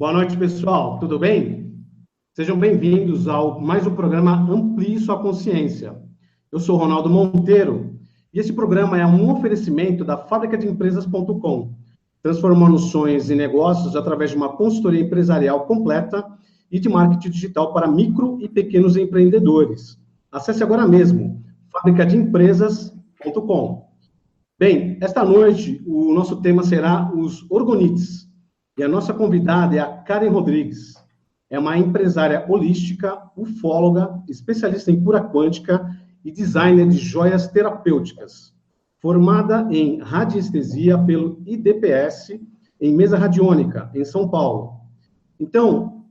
Boa noite, pessoal. Tudo bem? Sejam bem-vindos ao mais um programa Amplie Sua Consciência. Eu sou Ronaldo Monteiro e esse programa é um oferecimento da fabricadeempresas.com, transformando sonhos em negócios através de uma consultoria empresarial completa e de marketing digital para micro e pequenos empreendedores. Acesse agora mesmo, fabricadeempresas.com. Bem, esta noite o nosso tema será os orgonites. E a nossa convidada é a Karen Rodrigues. É uma empresária holística, ufóloga, especialista em cura quântica e designer de joias terapêuticas. Formada em radiestesia pelo IDPS, em mesa radiônica, em São Paulo. Então,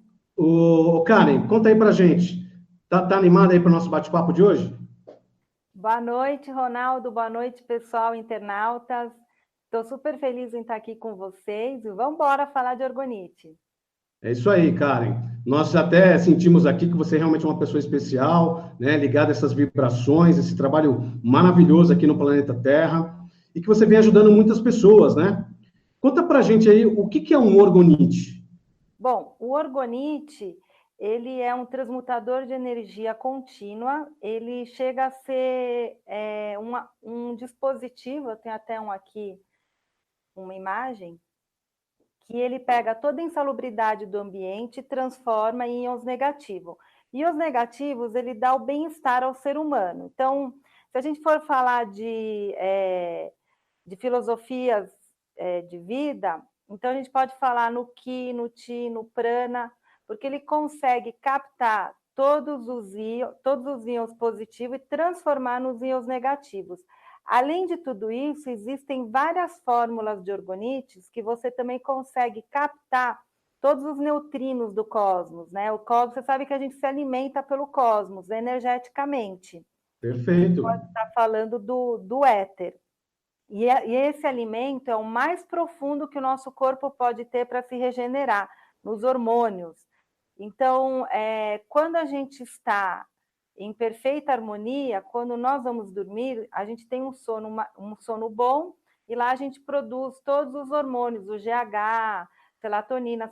Karen, conta aí pra gente. Tá animada aí para o nosso bate-papo de hoje? Boa noite, Ronaldo. Boa noite, pessoal, internautas. Estou super feliz em estar aqui com vocês e vamos embora falar de orgonite. É isso aí, Karen. Nós até sentimos aqui que você realmente é uma pessoa especial, né, ligada a essas vibrações, esse trabalho maravilhoso aqui no planeta Terra, e que você vem ajudando muitas pessoas, né? Conta pra gente aí o que é um orgonite. Bom, o orgonite, ele é um transmutador de energia contínua, ele chega a ser um dispositivo, eu tenho até um aqui, uma imagem, que ele pega toda a insalubridade do ambiente e transforma em íons negativos. Íons negativos, ele dá o bem-estar ao ser humano. Então, se a gente for falar de filosofias de vida, então a gente pode falar no Ki, no Ti, no Prana, porque ele consegue captar todos os íons positivos e transformar nos íons negativos. Além de tudo isso, existem várias fórmulas de orgonites que você também consegue captar todos os neutrinos do cosmos, né? O cosmos, você sabe que a gente se alimenta pelo cosmos, energeticamente. Perfeito. Pode estar falando do éter. E esse alimento é o mais profundo que o nosso corpo pode ter para se regenerar, nos hormônios. Então, quando a gente está em perfeita harmonia, quando nós vamos dormir, a gente tem um sono bom, e lá a gente produz todos os hormônios, o GH, serotonina,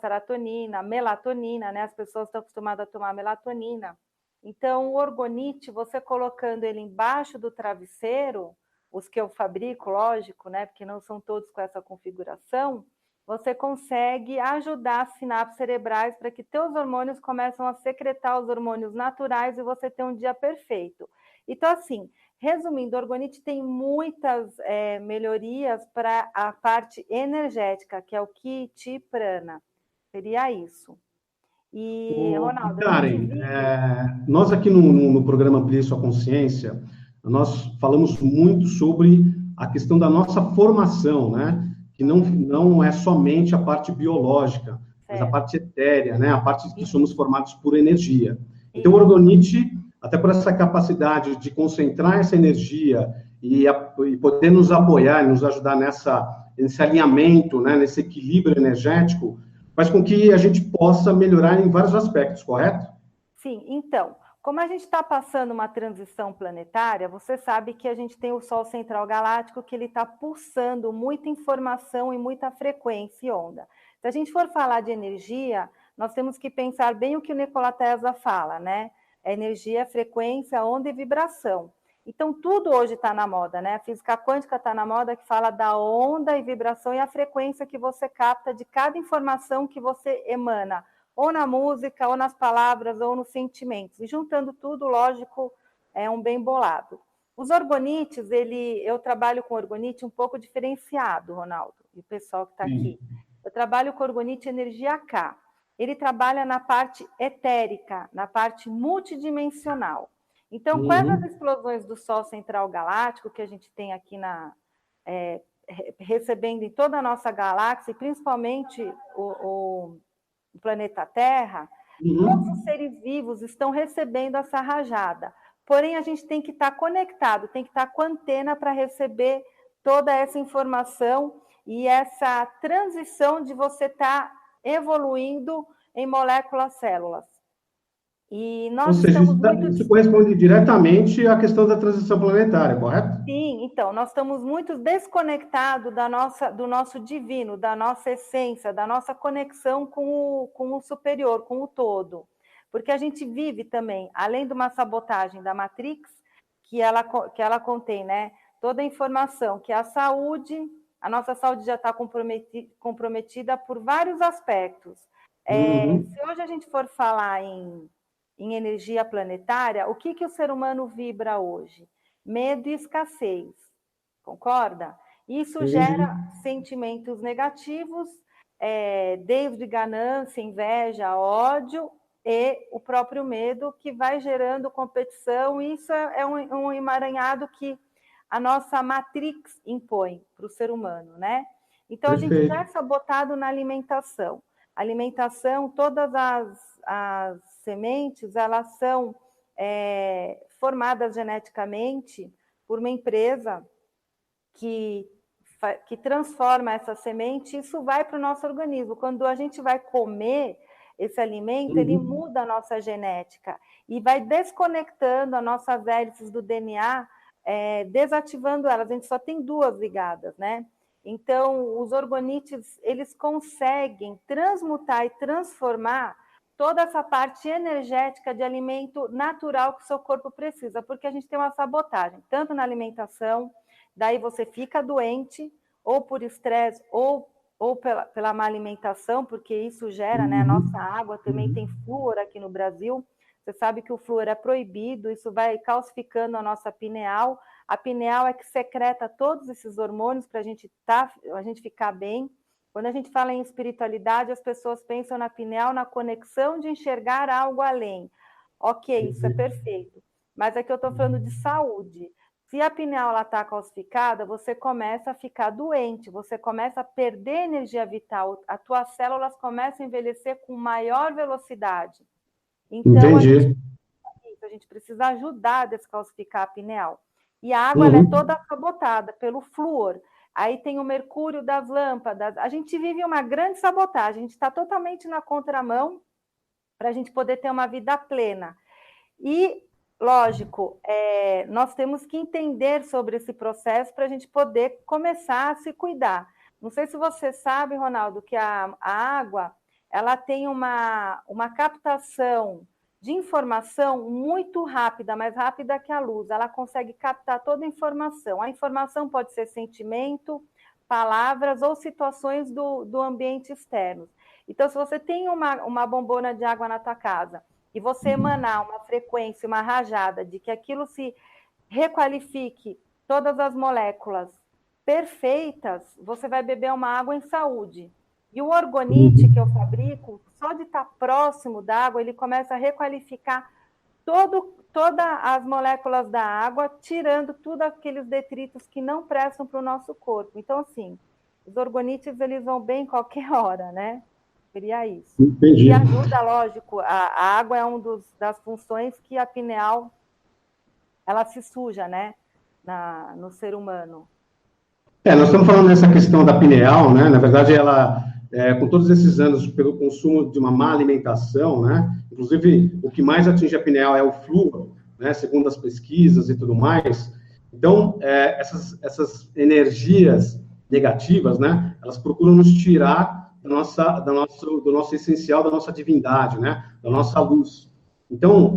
melatonina, né? As pessoas estão acostumadas a tomar melatonina. Então, o orgonite, você colocando ele embaixo do travesseiro, os que eu fabrico, lógico, né? Porque não são todos com essa configuração, você consegue ajudar as sinapses cerebrais para que teus hormônios começam a secretar os hormônios naturais e você ter um dia perfeito. Então, assim, resumindo, o orgonite tem muitas melhorias para a parte energética, que é o Ki, Ti, Prana. Seria isso. E, Ronaldo, Karen, nós aqui no programa Amplie Sua Consciência, nós falamos muito sobre a questão da nossa formação, né? Que não é somente a parte biológica, mas a parte etérea, né? A parte que somos formados por energia. Então, o orgonite, até por essa capacidade de concentrar essa energia e poder nos apoiar e nos ajudar nesse alinhamento, né? Nesse equilíbrio energético, faz com que a gente possa melhorar em vários aspectos, correto? Sim, então, como a gente está passando uma transição planetária, você sabe que a gente tem o Sol Central Galáctico, que ele está pulsando muita informação e muita frequência e onda. Se a gente for falar de energia, nós temos que pensar bem o que o Nikola Tesla fala, né? Energia, frequência, onda e vibração. Então, tudo hoje está na moda, né? A física quântica está na moda, que fala da onda e vibração e a frequência que você capta de cada informação que você emana, ou na música, ou nas palavras, ou nos sentimentos. E juntando tudo, lógico, é um bem bolado. Os orgonites, eu trabalho com orgonite um pouco diferenciado, Ronaldo, e o pessoal que está aqui. Eu trabalho com orgonite energia K. Ele trabalha na parte etérica, na parte multidimensional. Então, com essas explosões do Sol Central Galáctico, que a gente tem aqui recebendo em toda a nossa galáxia, e principalmente o planeta Terra, todos os seres vivos estão recebendo essa rajada. Porém, a gente tem que estar conectado, tem que estar com a antena para receber toda essa informação e essa transição de você estar evoluindo em moléculas, células. E nós Ou seja, isso corresponde diretamente à questão da transição planetária, correto? Sim, Então, nós estamos muito desconectados do nosso divino, da nossa essência, da nossa conexão com o superior, com o todo. Porque a gente vive também, além de uma sabotagem da Matrix, que ela contém, né, toda a informação, que a nossa saúde já está comprometida por vários aspectos. Se hoje a gente for falar em energia planetária, o que o ser humano vibra hoje? Medo e escassez, concorda? Isso gera sentimentos negativos, desde ganância, inveja, ódio e o próprio medo, que vai gerando competição. Isso é um emaranhado que a nossa Matrix impõe para o ser humano, né? Então, a gente já é sabotado na alimentação. Alimentação, todas as sementes, elas são formadas geneticamente por uma empresa que transforma essa semente, isso vai para o nosso organismo. Quando a gente vai comer esse alimento, ele muda a nossa genética e vai desconectando as nossas hélices do DNA, desativando elas. A gente só tem 2 ligadas, né? Então, os orgonites, eles conseguem transmutar e transformar toda essa parte energética de alimento natural que o seu corpo precisa, porque a gente tem uma sabotagem, tanto na alimentação, daí você fica doente, ou por estresse, ou pela má alimentação, porque isso gera, né? A nossa água também tem flúor aqui no Brasil. Você sabe que o flúor é proibido, isso vai calcificando a nossa pineal. A pineal é que secreta todos esses hormônios para a gente ficar bem. Quando a gente fala em espiritualidade, as pessoas pensam na pineal, na conexão de enxergar algo além. Ok, isso é perfeito. Mas aqui eu estou falando de saúde. Se a pineal está calcificada, você começa a ficar doente, você começa a perder energia vital, as tuas células começam a envelhecer com maior velocidade. Então, a gente precisa ajudar a descalcificar a pineal. E a água ela é toda sabotada pelo flúor. Aí tem o mercúrio das lâmpadas. A gente vive uma grande sabotagem, a gente está totalmente na contramão para a gente poder ter uma vida plena. E, lógico, nós temos que entender sobre esse processo para a gente poder começar a se cuidar. Não sei se você sabe, Ronaldo, que a água ela tem uma captação de informação muito rápida, mais rápida que a luz. Ela consegue captar toda a informação. A informação pode ser sentimento, palavras ou situações do ambiente externo. Então, se você tem uma bombona de água na tua casa e você emanar uma frequência, uma rajada de que aquilo se requalifique todas as moléculas perfeitas, você vai beber uma água em saúde. E o orgonite que eu fabrico, só de estar próximo da água, ele começa a requalificar todas as moléculas da água, tirando tudo aqueles detritos que não prestam para o nosso corpo. Então, assim, os orgonites, eles vão bem em qualquer hora, né? Seria isso. Entendi. E ajuda, lógico, a água é uma das funções que a pineal, ela se suja, né? No ser humano. Nós estamos falando nessa questão da pineal, né? Na verdade, ela, com todos esses anos, pelo consumo de uma má alimentação, né? Inclusive, o que mais atinge a pineal é o flúor, né? Segundo as pesquisas e tudo mais. Então, essas energias negativas, né? Elas procuram nos tirar do nosso essencial, da nossa divindade, né? Da nossa luz. Então,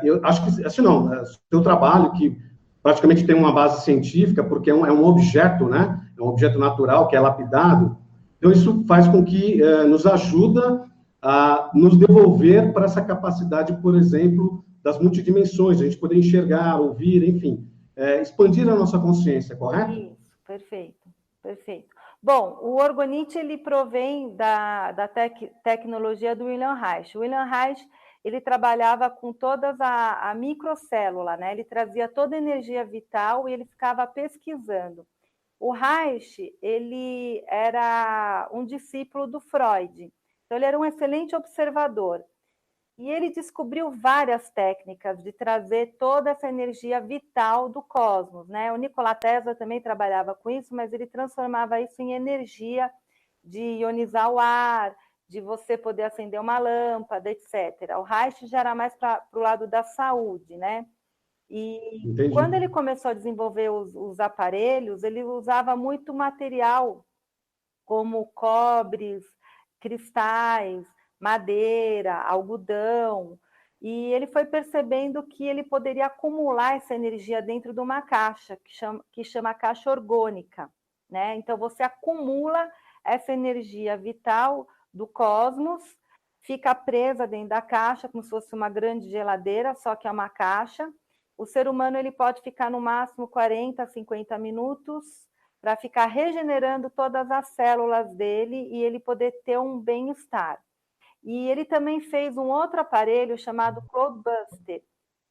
eu acho que, assim, não, o seu trabalho, que praticamente tem uma base científica, porque é um objeto, né? É um objeto natural que é lapidado. Então, isso faz com que nos ajuda a nos devolver para essa capacidade, por exemplo, das multidimensões, a gente poder enxergar, ouvir, enfim, expandir a nossa consciência, correto? Isso, perfeito, perfeito. Bom, o orgonite, ele provém da tecnologia do William Reich. O William Reich, ele trabalhava com toda a microcélula, né? Ele trazia toda a energia vital e ele ficava pesquisando. O Reich, ele era um discípulo do Freud, então ele era um excelente observador. E ele descobriu várias técnicas de trazer toda essa energia vital do cosmos, né? O Nikola Tesla também trabalhava com isso, mas ele transformava isso em energia de ionizar o ar, de você poder acender uma lâmpada, etc. O Reich já era mais para o lado da saúde, né? E Entendi. quando ele começou a desenvolver os aparelhos, ele usava muito material, como cobres, cristais, madeira, algodão, e ele foi percebendo que ele poderia acumular essa energia dentro de uma caixa, que chama caixa orgânica, né? Então, você acumula essa energia vital do cosmos, fica presa dentro da caixa, como se fosse uma grande geladeira, só que é uma caixa. O ser humano ele pode ficar no máximo 40, 50 minutos para ficar regenerando todas as células dele e ele poder ter um bem-estar. E ele também fez um outro aparelho chamado Cloudbuster,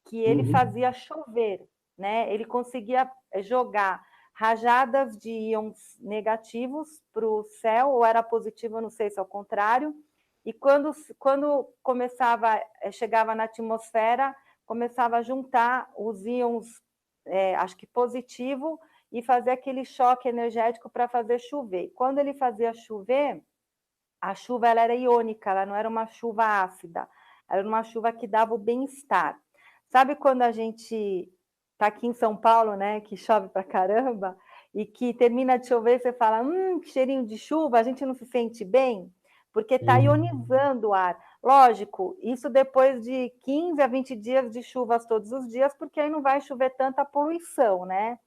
que ele fazia chover, né? Ele conseguia jogar rajadas de íons negativos para o céu, ou era positivo, não sei se é o contrário, e quando começava, chegava na atmosfera, começava a juntar os íons, acho que positivo, e fazer aquele choque energético para fazer chover. Quando ele fazia chover, a chuva ela era iônica, ela não era uma chuva ácida, era uma chuva que dava o bem-estar. Sabe quando a gente está aqui em São Paulo, né, que chove pra caramba, e que termina de chover, você fala, que cheirinho de chuva, a gente não se sente bem? Porque está ionizando o ar. Lógico, isso depois de 15 a 20 dias de chuvas todos os dias, porque aí não vai chover tanta poluição, né?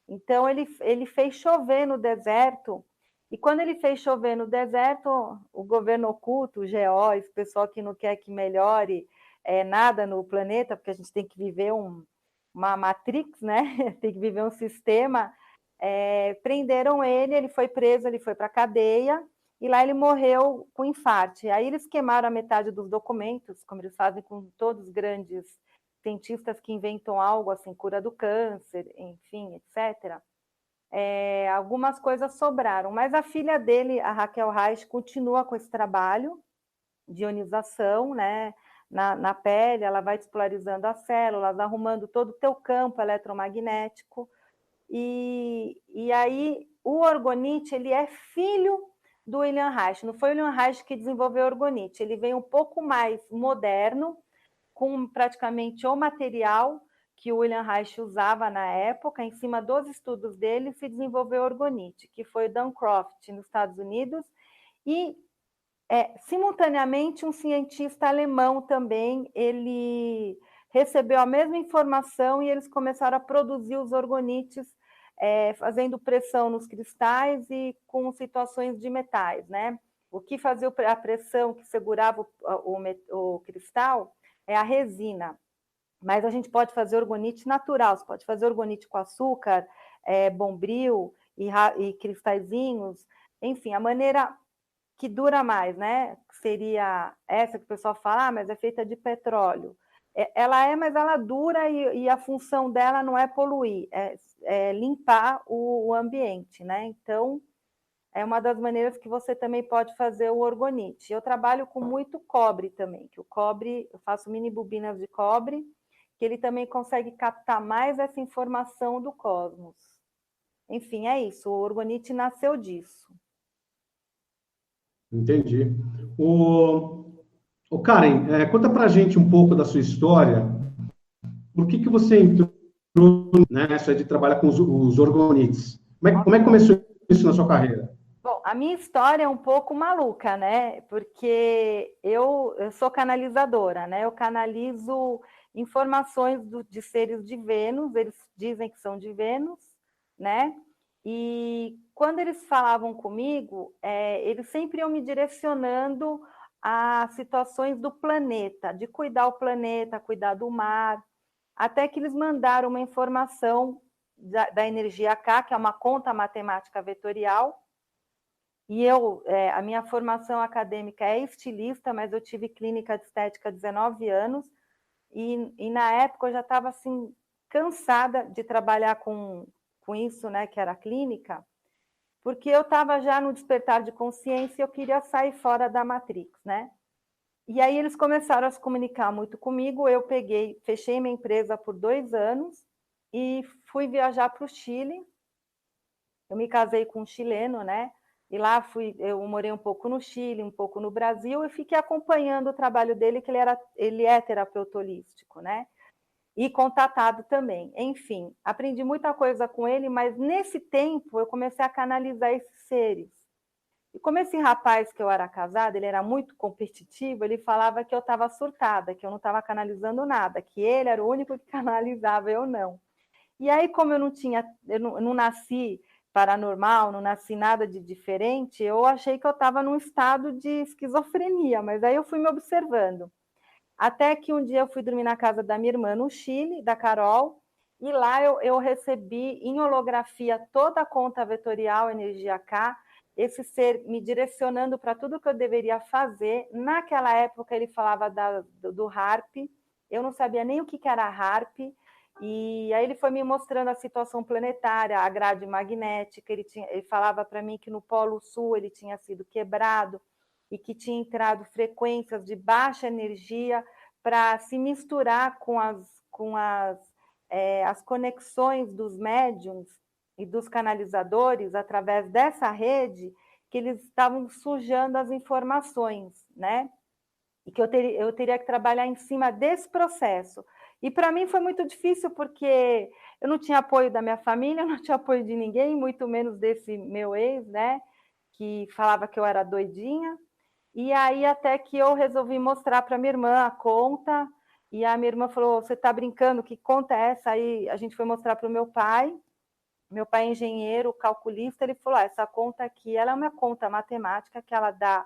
Então, ele fez chover no deserto, e quando ele fez chover no deserto, o governo oculto, o GO, esse pessoal que não quer que melhore nada no planeta, porque a gente tem que viver uma matrix, né? Tem que viver um sistema, prenderam ele foi preso, ele foi para a cadeia, e lá ele morreu com infarto. Aí eles queimaram a metade dos documentos, como eles fazem com todos os grandes cientistas que inventam algo, assim, cura do câncer, enfim, etc. Algumas coisas sobraram, mas a filha dele, a Raquel Reich, continua com esse trabalho de ionização, né, na pele, ela vai despolarizando as células, arrumando todo o teu campo eletromagnético, e aí o orgonite, ele é filho do William Reich, não foi o William Reich que desenvolveu o orgonite, ele veio um pouco mais moderno, com praticamente o material que o William Reich usava na época, em cima dos estudos dele, se desenvolveu o orgonite, que foi o Duncroft, nos Estados Unidos, e, simultaneamente, um cientista alemão também, ele recebeu a mesma informação e eles começaram a produzir os orgonites, fazendo pressão nos cristais e com situações de metais, né? O que fazia a pressão que segurava o cristal é a resina, mas a gente pode fazer orgonite natural, você pode fazer orgonite com açúcar, bombril e cristalzinhos, enfim, a maneira que dura mais, né? Seria essa que o pessoal fala, mas é feita de petróleo. Ela mas ela dura e a função dela não é poluir, é limpar o ambiente, né? Então, é uma das maneiras que você também pode fazer o orgonite. Eu trabalho com muito cobre também, que o cobre, eu faço mini bobinas de cobre, que ele também consegue captar mais essa informação do cosmos. Enfim, é isso, o orgonite nasceu disso. Entendi. O Karen, conta pra gente um pouco da sua história. Por que você entrou nessa de trabalhar com os orgonites? Como é que começou isso na sua carreira? Bom, a minha história é um pouco maluca, né? Porque eu sou canalizadora, né? Eu canalizo informações de seres de Vênus, eles dizem que são de Vênus, né? E quando eles falavam comigo, eles sempre iam me direcionando a situações do planeta, de cuidar o planeta, cuidar do mar, até que eles mandaram uma informação da energia K, que é uma conta matemática vetorial, e a minha formação acadêmica é estilista, mas eu tive clínica de estética há 19 anos, e na época eu já estava assim, cansada de trabalhar com isso, né, que era a clínica, porque eu estava já no despertar de consciência e eu queria sair fora da Matrix, né? E aí eles começaram a se comunicar muito comigo, eu fechei minha empresa por 2 anos e fui viajar para o Chile. Eu me casei com um chileno, né? E lá eu morei um pouco no Chile, um pouco no Brasil, e fiquei acompanhando o trabalho dele, que ele é terapeuta holístico, né? e contatado também. Enfim, aprendi muita coisa com ele, mas nesse tempo eu comecei a canalizar esses seres. E como esse rapaz que eu era casada, ele era muito competitivo, ele falava que eu estava surtada, que eu não estava canalizando nada, que ele era o único que canalizava, eu não. E aí, como eu não nasci paranormal, não nasci nada de diferente, eu achei que eu estava num estado de esquizofrenia, mas aí eu fui me observando. Até que um dia eu fui dormir na casa da minha irmã no Chile, da Carol, e lá eu recebi em holografia toda a conta vetorial Energia K, esse ser me direcionando para tudo que eu deveria fazer. Naquela época ele falava do HARP, eu não sabia nem o que era HARP, e aí ele foi me mostrando a situação planetária, a grade magnética, ele falava para mim que no Polo Sul ele tinha sido quebrado, e que tinha entrado frequências de baixa energia para se misturar com as conexões dos médiums e dos canalizadores através dessa rede, que eles estavam sujando as informações, né? E que eu teria que trabalhar em cima desse processo. E para mim foi muito difícil, porque eu não tinha apoio da minha família, não tinha apoio de ninguém, muito menos desse meu ex, né? Que falava que eu era doidinha. E aí até que eu resolvi mostrar para minha irmã a conta, e a minha irmã falou, você está brincando, que conta é essa? Aí a gente foi mostrar para o meu pai é engenheiro, calculista, ele falou, essa conta aqui, ela é uma conta matemática que ela dá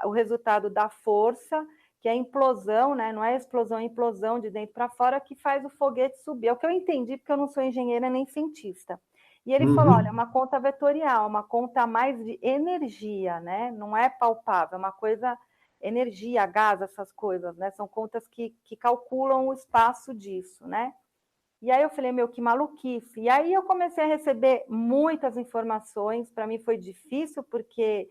o resultado da força, que é a implosão, né? Não é explosão, é implosão de dentro para fora, que faz o foguete subir. É o que eu entendi, porque eu não sou engenheira nem cientista. E ele falou, olha, é uma conta vetorial, uma conta mais de energia, né? Não é palpável, é uma coisa, energia, gás, essas coisas, né? São contas que calculam o espaço disso, né? E aí eu falei, meu, que maluquice. E aí eu comecei a receber muitas informações, para mim foi difícil, porque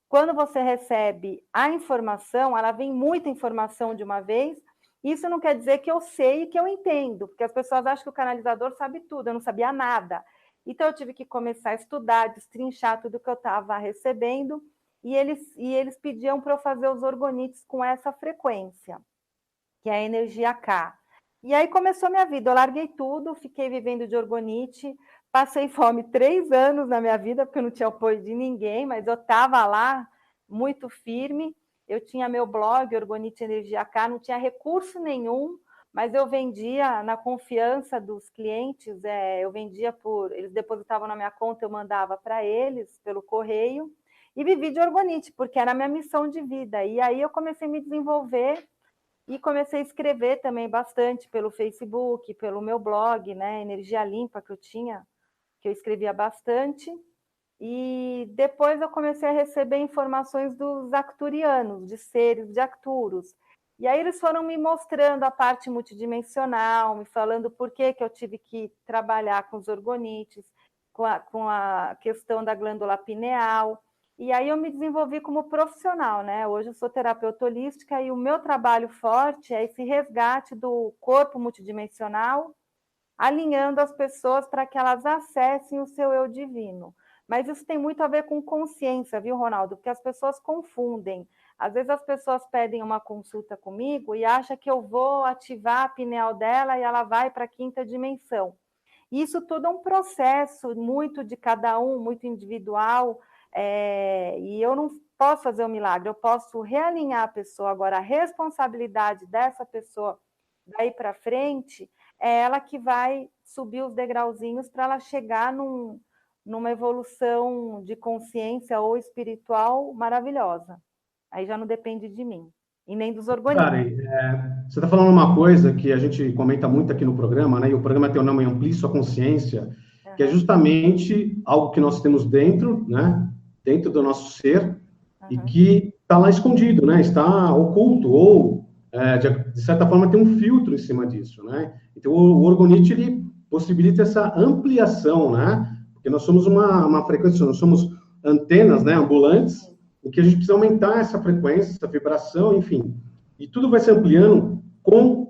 quando você recebe a informação, ela vem muita informação de uma vez. Isso não quer dizer que eu sei e que eu entendo, porque as pessoas acham que o canalizador sabe tudo, eu não sabia nada. Então, eu tive que começar a estudar, destrinchar tudo que eu estava recebendo, e eles pediam para eu fazer os orgonites com essa frequência, que é a energia K. E aí começou a minha vida, eu larguei tudo, fiquei vivendo de orgonite, passei fome 3 anos na minha vida, porque eu não tinha apoio de ninguém, mas eu estava lá, muito firme, eu tinha meu blog, Orgonite Energia K, não tinha recurso nenhum, mas eu vendia na confiança dos clientes, eu vendia eles depositavam na minha conta, eu mandava para eles pelo correio, e vivi de orgonite, porque era a minha missão de vida. E aí eu comecei a me desenvolver e comecei a escrever também bastante pelo Facebook, pelo meu blog, né, Energia Limpa, que eu escrevia bastante. E depois eu comecei a receber informações dos acturianos, de seres de Arcturus. E aí eles foram me mostrando a parte multidimensional, me falando por que eu tive que trabalhar com os orgonites, com a questão da glândula pineal. E aí eu me desenvolvi como profissional, né? Hoje eu sou terapeuta holística e o meu trabalho forte é esse resgate do corpo multidimensional, alinhando as pessoas para que elas acessem o seu eu divino. Mas isso tem muito a ver com consciência, viu, Ronaldo? Porque as pessoas confundem. Às vezes as pessoas pedem uma consulta comigo e acham que eu vou ativar a pineal dela e ela vai para a 5ª dimensão. Isso tudo é um processo muito de cada um, muito individual, e eu não posso fazer um milagre, eu posso realinhar a pessoa. Agora, a responsabilidade dessa pessoa daí para frente é ela que vai subir os degrauzinhos para ela chegar numa evolução de consciência ou espiritual maravilhosa. Aí já não depende de mim, e nem dos organismos. Karen, você está falando uma coisa que a gente comenta muito aqui no programa, né? E o programa tem o nome Amplie Sua Consciência, que é justamente algo que nós temos dentro, né? Dentro do nosso ser, e que está lá escondido, né? Está oculto, ou, de certa forma, tem um filtro em cima disso, né? Então, o orgonite, ele possibilita essa ampliação, né? Porque nós somos uma frequência, nós somos antenas, né, ambulantes, em que a gente precisa aumentar essa frequência, essa vibração, enfim. E tudo vai se ampliando com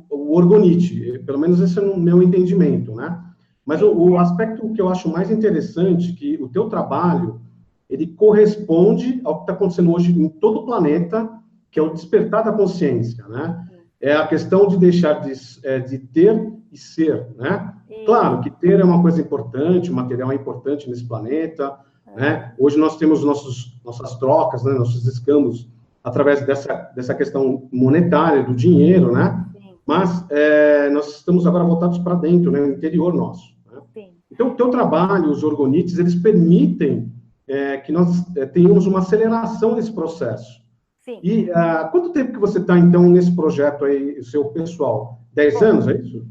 o orgonite, pelo menos esse é o meu entendimento, né? Mas o aspecto que eu acho mais interessante, que o teu trabalho, ele corresponde ao que está acontecendo hoje em todo o planeta, que é o despertar da consciência, né? é a questão de deixar de ter e ser, né? E... Claro que ter é uma coisa importante, o material é importante nesse planeta, né? Hoje nós temos nossas trocas, né? Nossos escambos através dessa questão monetária, do dinheiro, né? Sim. Mas nós estamos agora voltados para dentro, né? No interior nosso. Né? Sim. Então, o teu trabalho, os orgonites, eles permitem que nós tenhamos uma aceleração desse processo. Sim. E quanto tempo que você está, então, nesse projeto aí, seu pessoal? 10 anos, é isso?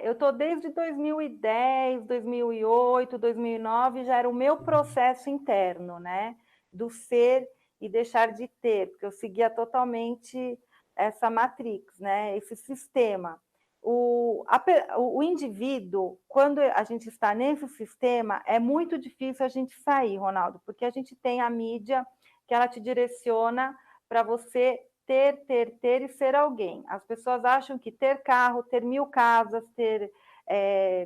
Eu estou desde 2010, 2008, 2009, já era o meu processo interno, né? Do ser e deixar de ter, porque eu seguia totalmente essa matrix, né? Esse sistema. O indivíduo, quando a gente está nesse sistema, é muito difícil a gente sair, Ronaldo, porque a gente tem a mídia que ela te direciona para você ter e ser alguém. As pessoas acham que ter carro, ter 1000 casas, ter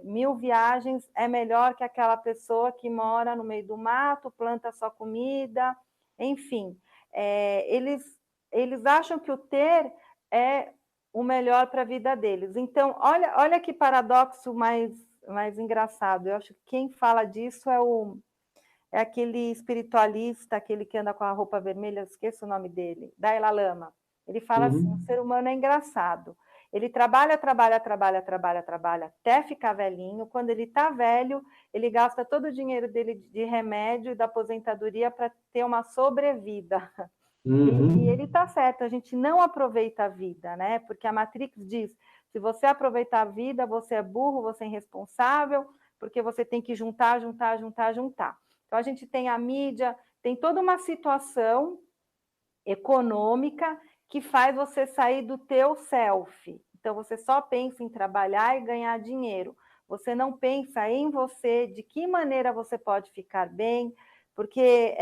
1000 viagens é melhor que aquela pessoa que mora no meio do mato, planta só comida, enfim. Eles acham que o ter é o melhor para a vida deles. Então, olha que paradoxo mais engraçado. Eu acho que quem fala disso é aquele espiritualista, aquele que anda com a roupa vermelha, esqueço o nome dele, Dalai Lama. Ele fala assim, o ser humano é engraçado. Ele trabalha até ficar velhinho. Quando ele está velho, ele gasta todo o dinheiro dele de remédio e da aposentadoria para ter uma sobrevida. E ele está certo, a gente não aproveita a vida, né? Porque a Matrix diz, se você aproveitar a vida, você é burro, você é irresponsável, porque você tem que juntar. Então, a gente tem a mídia, tem toda uma situação econômica que faz você sair do teu self. Então, você só pensa em trabalhar e ganhar dinheiro. Você não pensa em você, de que maneira você pode ficar bem, porque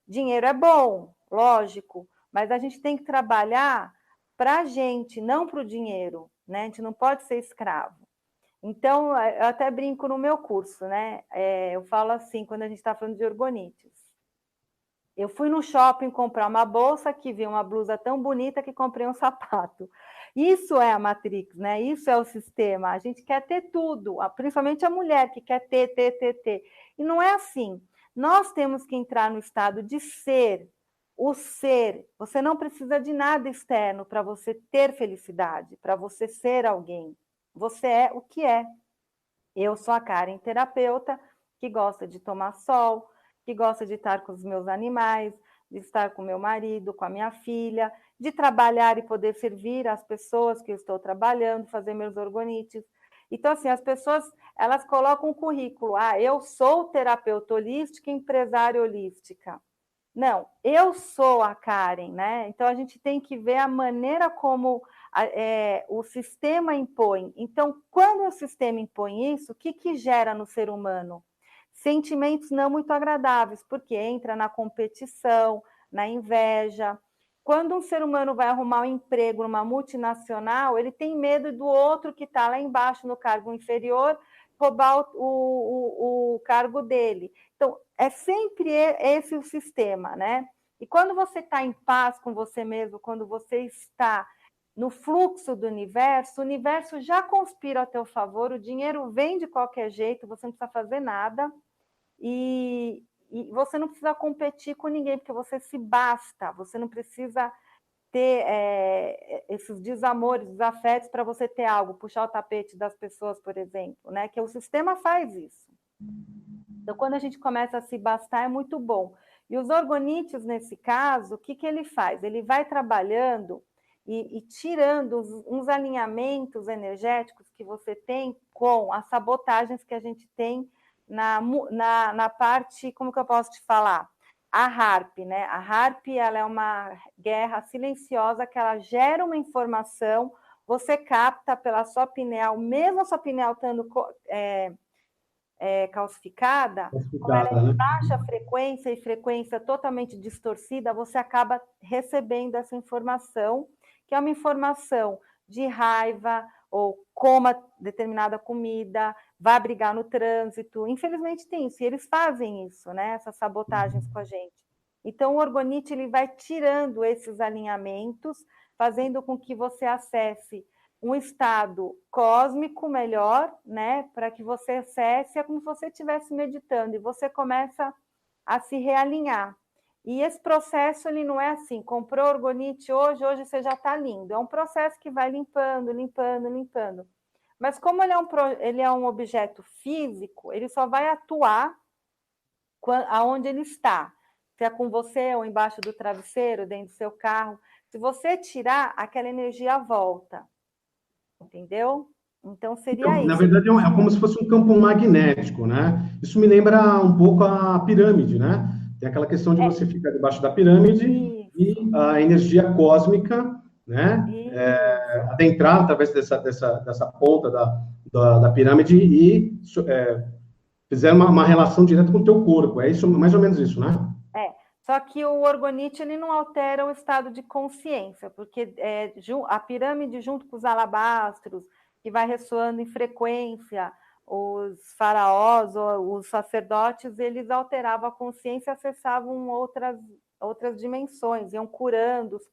dinheiro é bom, lógico, mas a gente tem que trabalhar para a gente, não para o dinheiro, né? A gente não pode ser escravo. Então, eu até brinco no meu curso, né? Eu falo assim, quando a gente está falando de orgonites. Eu fui no shopping comprar uma bolsa, que vi uma blusa tão bonita que comprei um sapato. Isso é a Matrix, né? Isso é o sistema. A gente quer ter tudo, principalmente a mulher que quer ter. E não é assim. Nós temos que entrar no estado de ser. O ser. Você não precisa de nada externo para você ter felicidade, para você ser alguém. Você é o que é. Eu sou a Karen, terapeuta, que gosta de tomar sol, que gosta de estar com os meus animais, de estar com meu marido, com a minha filha, de trabalhar e poder servir as pessoas que eu estou trabalhando, fazer meus orgonites. Então, assim, as pessoas, elas colocam um currículo. Eu sou terapeuta holística, empresária holística. Não, eu sou a Karen, né? Então, a gente tem que ver a maneira como o sistema impõe. Então, quando o sistema impõe isso, o que gera no ser humano? Sentimentos não muito agradáveis, porque entra na competição, na inveja. Quando um ser humano vai arrumar um emprego numa multinacional, ele tem medo do outro que está lá embaixo no cargo inferior roubar o cargo dele. Então, é sempre esse o sistema, né? E quando você está em paz com você mesmo, quando você está no fluxo do universo, o universo já conspira a teu favor, o dinheiro vem de qualquer jeito, você não precisa fazer nada, e você não precisa competir com ninguém, porque você se basta, você não precisa ter esses desamores, desafetos para você ter algo, puxar o tapete das pessoas, por exemplo, né? Que o sistema faz isso. Então, quando a gente começa a se bastar, é muito bom. E os orgonites, nesse caso, o que ele faz? Ele vai trabalhando e tirando uns alinhamentos energéticos que você tem com as sabotagens que a gente tem na parte, como que eu posso te falar? A HARP, né? A HARP, ela é uma guerra silenciosa que ela gera uma informação, você capta pela sua pineal, mesmo a sua pineal estando calcificada, como ela é de baixa frequência e frequência totalmente distorcida, você acaba recebendo essa informação, que é uma informação de raiva, ou coma determinada comida, vá brigar no trânsito. Infelizmente tem isso, e eles fazem isso, né? Essas sabotagens com a gente. Então, o orgonite ele vai tirando esses alinhamentos fazendo com que você acesse um estado cósmico melhor, né? Para que você acesse, é como se você estivesse meditando, e você começa a se realinhar. E esse processo, ele não é assim, comprou orgonite hoje você já está lindo. É um processo que vai limpando, limpando, limpando. Mas como ele é um objeto físico, ele só vai atuar aonde ele está. Se é com você ou embaixo do travesseiro, dentro do seu carro. Se você tirar, aquela energia volta. Entendeu? Então, seria Então, na isso. verdade, é como se fosse um campo magnético, né? Isso me lembra um pouco a pirâmide, né? Tem aquela questão de você ficar debaixo da pirâmide e a energia cósmica, né? Adentrar através dessa ponta da pirâmide e fizer uma relação direta com o teu corpo. É isso, mais ou menos isso, né? Só que o orgonite, ele não altera o estado de consciência, porque a pirâmide, junto com os alabastros, que vai ressoando em frequência, os faraós, ou os sacerdotes, eles alteravam a consciência e acessavam outras dimensões, iam curando os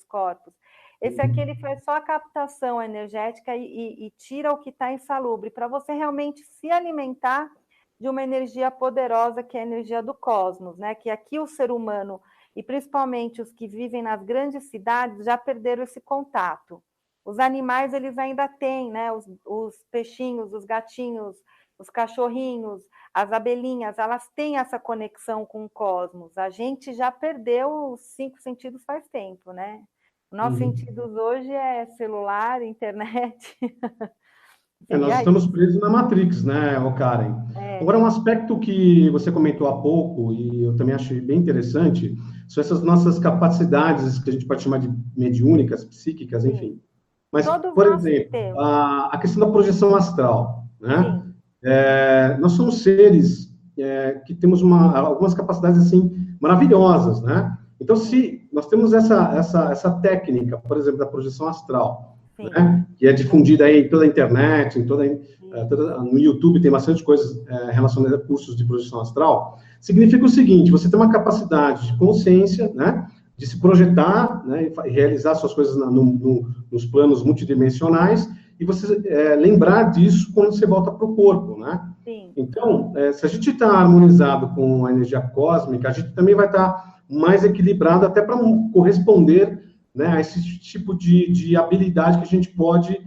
corpos. Esse aqui, ele faz só a captação energética e tira o que está insalubre, para você realmente se alimentar de uma energia poderosa, que é a energia do cosmos, né? Que aqui o ser humano, e principalmente os que vivem nas grandes cidades, já perderam esse contato. Os animais, eles ainda têm, né? Os peixinhos, os gatinhos, os cachorrinhos, as abelhinhas, elas têm essa conexão com o cosmos. A gente já perdeu os 5 sentidos faz tempo, né? Nossos sentidos hoje é celular, internet. Nós estamos presos na Matrix, né, Karen? Agora, um aspecto que você comentou há pouco, e eu também achei bem interessante, são essas nossas capacidades, que a gente pode chamar de mediúnicas, psíquicas, enfim. Mas, por exemplo, a questão da projeção astral, né? Nós somos seres que temos algumas capacidades, assim, maravilhosas, né? Então, se nós temos essa técnica, por exemplo, da projeção astral, né? Que é difundida aí em toda a internet, no YouTube tem bastante coisas relacionadas a cursos de projeção astral, significa o seguinte: você tem uma capacidade de consciência, né? De se projetar, né? E realizar suas coisas nos planos multidimensionais, e você lembrar disso quando você volta para o corpo, né? Sim. Então, se a gente está harmonizado com a energia cósmica, a gente também vai estar mais equilibrado até para corresponder, né, a esse tipo de habilidade que a gente pode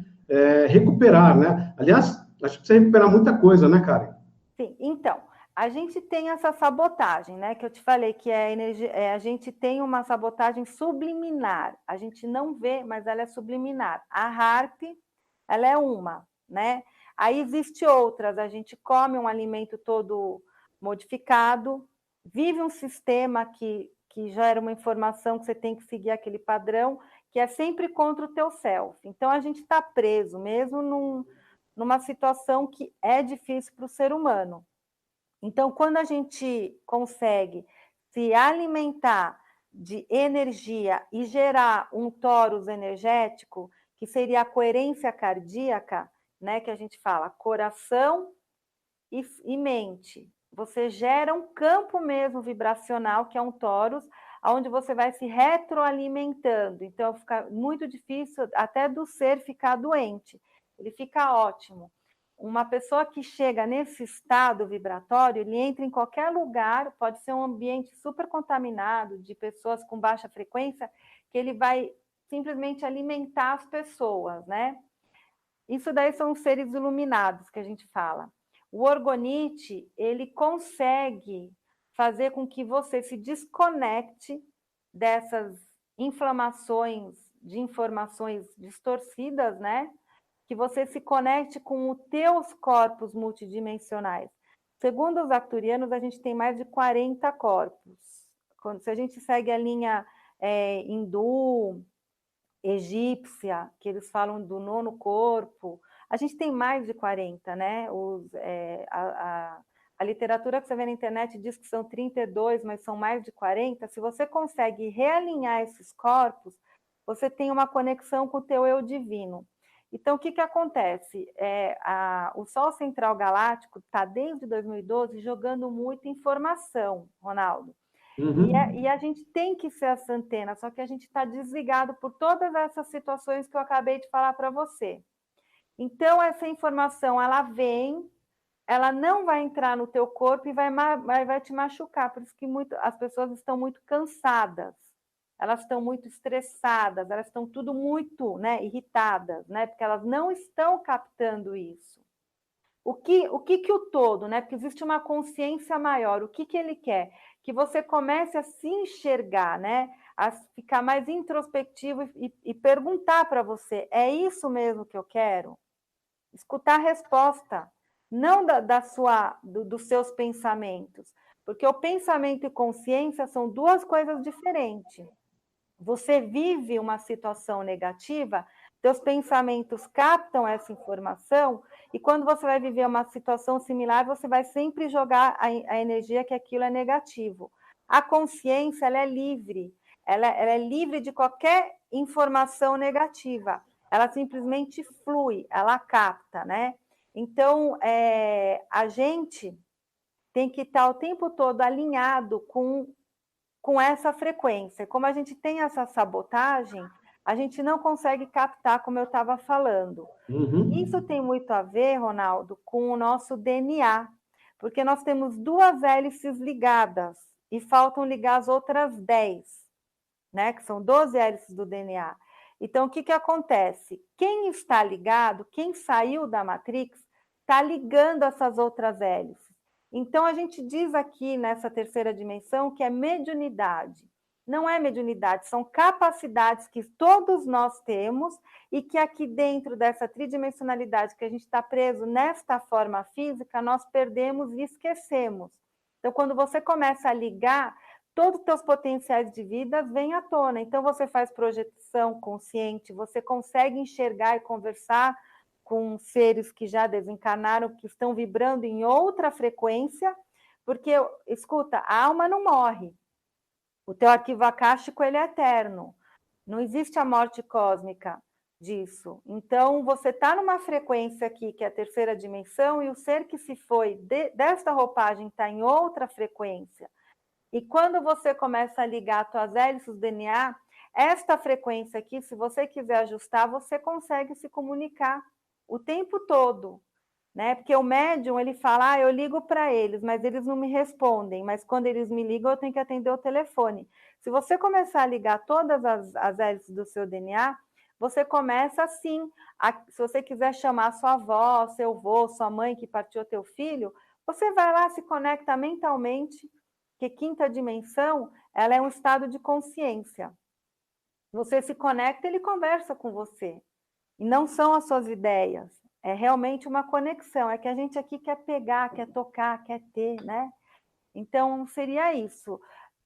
recuperar, né? Aliás, a gente precisa recuperar muita coisa, né, Karen? Sim, então, a gente tem essa sabotagem, né, que eu te falei, que a gente tem uma sabotagem subliminar, a gente não vê, mas ela é subliminar. A HAARP, ela é uma, né? Aí existe outras, a gente come um alimento todo modificado, vive um sistema que gera uma informação que você tem que seguir aquele padrão, que é sempre contra o teu self. Então, a gente está preso, mesmo numa situação que é difícil para o ser humano. Então, quando a gente consegue se alimentar de energia e gerar um torus energético, que seria a coerência cardíaca, né, que a gente fala, coração e mente. Você gera um campo mesmo vibracional, que é um torus, onde você vai se retroalimentando. Então, fica muito difícil até do ser ficar doente. Ele fica ótimo. Uma pessoa que chega nesse estado vibratório, ele entra em qualquer lugar, pode ser um ambiente super contaminado, de pessoas com baixa frequência, que ele vai simplesmente alimentar as pessoas, né? Isso daí são os seres iluminados que a gente fala. O orgonite, ele consegue fazer com que você se desconecte dessas inflamações de informações distorcidas, né? Que você se conecte com os teus corpos multidimensionais. Segundo os arcturianos, a gente tem mais de 40 corpos. Se a gente segue a linha hindu, egípcia, que eles falam do nono corpo, a gente tem mais de 40, né? A literatura que você vê na internet diz que são 32, mas são mais de 40. Se você consegue realinhar esses corpos, você tem uma conexão com o teu eu divino. Então, o que acontece? O Sol Central Galáctico está, desde 2012, jogando muita informação, Ronaldo. Uhum. E a gente tem que ser essa antena, só que a gente está desligado por todas essas situações que eu acabei de falar para você. Então, essa informação, ela vem, ela não vai entrar no teu corpo e vai te machucar. Por isso que as pessoas estão muito cansadas, elas estão muito estressadas, elas estão tudo muito, né, irritadas, né, porque elas não estão captando isso. O que o todo, né? Porque existe uma consciência maior. O que ele quer? Que você comece a se enxergar, né? A ficar mais introspectivo e perguntar para você: é isso mesmo que eu quero? Escutar a resposta, não dos seus pensamentos, porque o pensamento e consciência são duas coisas diferentes. Você vive uma situação negativa, seus pensamentos captam essa informação, e quando você vai viver uma situação similar, você vai sempre jogar a energia que aquilo é negativo. A consciência, ela é livre, ela é livre de qualquer informação negativa, ela simplesmente flui, ela capta, né? Então, a gente tem que estar o tempo todo alinhado com essa frequência. Como a gente tem essa sabotagem, a gente não consegue captar, como eu estava falando. Isso Uhum. tem muito a ver, Ronaldo, com o nosso DNA, porque nós temos 2 hélices ligadas e faltam ligar as outras 10, né? Que são 12 hélices do DNA. Então, o que acontece? Quem está ligado, quem saiu da Matrix, está ligando essas outras hélices. Então, a gente diz aqui nessa terceira dimensão que é mediunidade. Não é mediunidade, são capacidades que todos nós temos e que aqui dentro dessa tridimensionalidade que a gente está preso nesta forma física, nós perdemos e esquecemos. Então, quando você começa a ligar, todos os teus potenciais de vida vêm à tona. Então, você faz projeção consciente, você consegue enxergar e conversar com seres que já desencarnaram, que estão vibrando em outra frequência, porque, escuta, a alma não morre. O teu arquivo acástico, ele é eterno. Não existe a morte cósmica disso. Então, você está numa frequência aqui, que é a terceira dimensão, e o ser que se foi desta roupagem está em outra frequência. E quando você começa a ligar tuas hélices do DNA, esta frequência aqui, se você quiser ajustar, você consegue se comunicar o tempo todo, né? Porque o médium, ele fala, eu ligo para eles, mas eles não me respondem, mas quando eles me ligam, eu tenho que atender o telefone. Se você começar a ligar todas as hélices do seu DNA, você começa assim, se você quiser chamar sua avó, seu avô, sua mãe que partiu teu filho, você vai lá, se conecta mentalmente, que quinta dimensão, ela é um estado de consciência. Você se conecta, ele conversa com você. E não são as suas ideias, é realmente uma conexão. É que a gente aqui quer pegar, quer tocar, quer ter, né? Então, seria isso.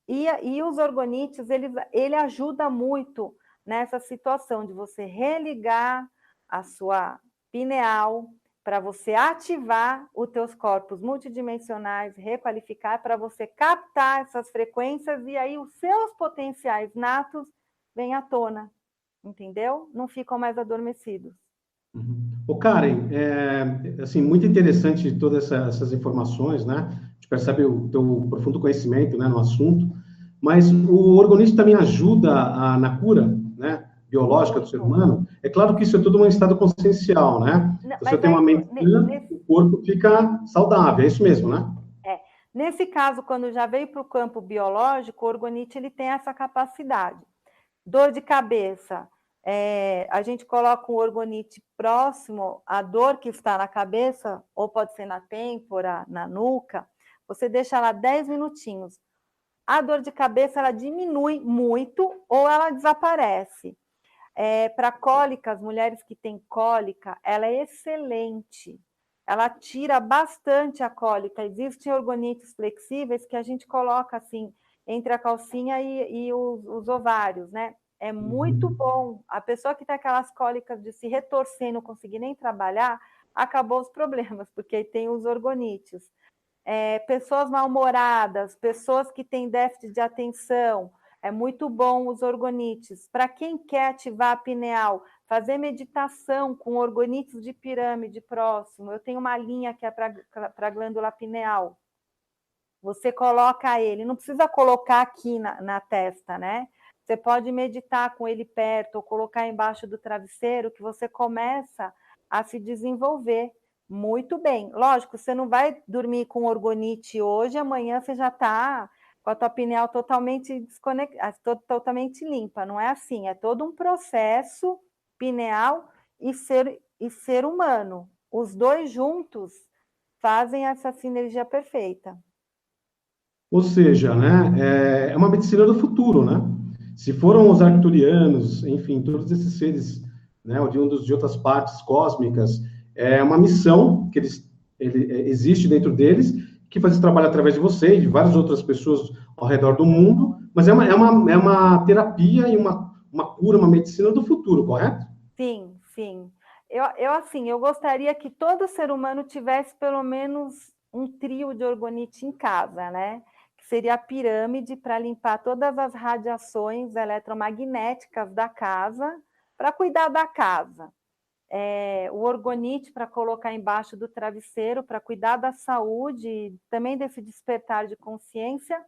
E os orgonites, ele ajuda muito nessa situação de você religar a sua pineal para você ativar os teus corpos multidimensionais, requalificar para você captar essas frequências e aí os seus potenciais natos vêm à tona, entendeu? Não ficam mais adormecidos. Uhum. Ô, Karen, assim, muito interessante todas essas informações, né? A gente percebe o teu profundo conhecimento, né, no assunto, mas o organista também ajuda na cura, né, biológica do ser Muito. humano. É claro que isso é tudo um estado consciencial, né? Não, Então, se eu mas tenho é uma que mente sã, o corpo fica saudável, é isso mesmo, né? é, nesse caso, quando já veio para o campo biológico, o orgonite ele tem essa capacidade. Dor de cabeça, a gente coloca um orgonite próximo à dor que está na cabeça, ou pode ser na têmpora, na nuca, você deixa lá 10 minutinhos. A dor de cabeça ela diminui muito ou ela desaparece. Para cólicas, mulheres que têm cólica, ela é excelente. Ela tira bastante a cólica. Existem orgonites flexíveis que a gente coloca assim entre a calcinha e os ovários, né? É muito Uhum. bom. A pessoa que tem aquelas cólicas de se retorcer e não conseguir nem trabalhar, acabou os problemas, porque tem os orgonites. Pessoas mal-humoradas, pessoas que têm déficit de atenção, é muito bom os orgonites. Para quem quer ativar a pineal, fazer meditação com orgonites de pirâmide próximo. Eu tenho uma linha que é para a glândula pineal. Você coloca ele, não precisa colocar aqui na testa, né? Você pode meditar com ele perto ou colocar embaixo do travesseiro, que você começa a se desenvolver muito bem. Lógico, você não vai dormir com orgonite hoje, amanhã você já está com a tua pineal totalmente totalmente limpa. Não é assim, é todo um processo pineal e ser humano. Os dois juntos fazem essa sinergia perfeita. Ou seja, né, é uma medicina do futuro, né? Se foram os arcturianos, enfim, todos esses seres, né, oriundos de outras partes cósmicas, é uma missão que existe dentro deles, que faz esse trabalho através de você e de várias outras pessoas ao redor do mundo, mas é uma terapia e uma cura, uma medicina do futuro, correto? Sim, sim. Assim, eu gostaria que todo ser humano tivesse pelo menos um trio de orgonite em casa, né? Que seria a pirâmide para limpar todas as radiações eletromagnéticas da casa, para cuidar da casa. O orgonite para colocar embaixo do travesseiro, para cuidar da saúde, também desse despertar de consciência.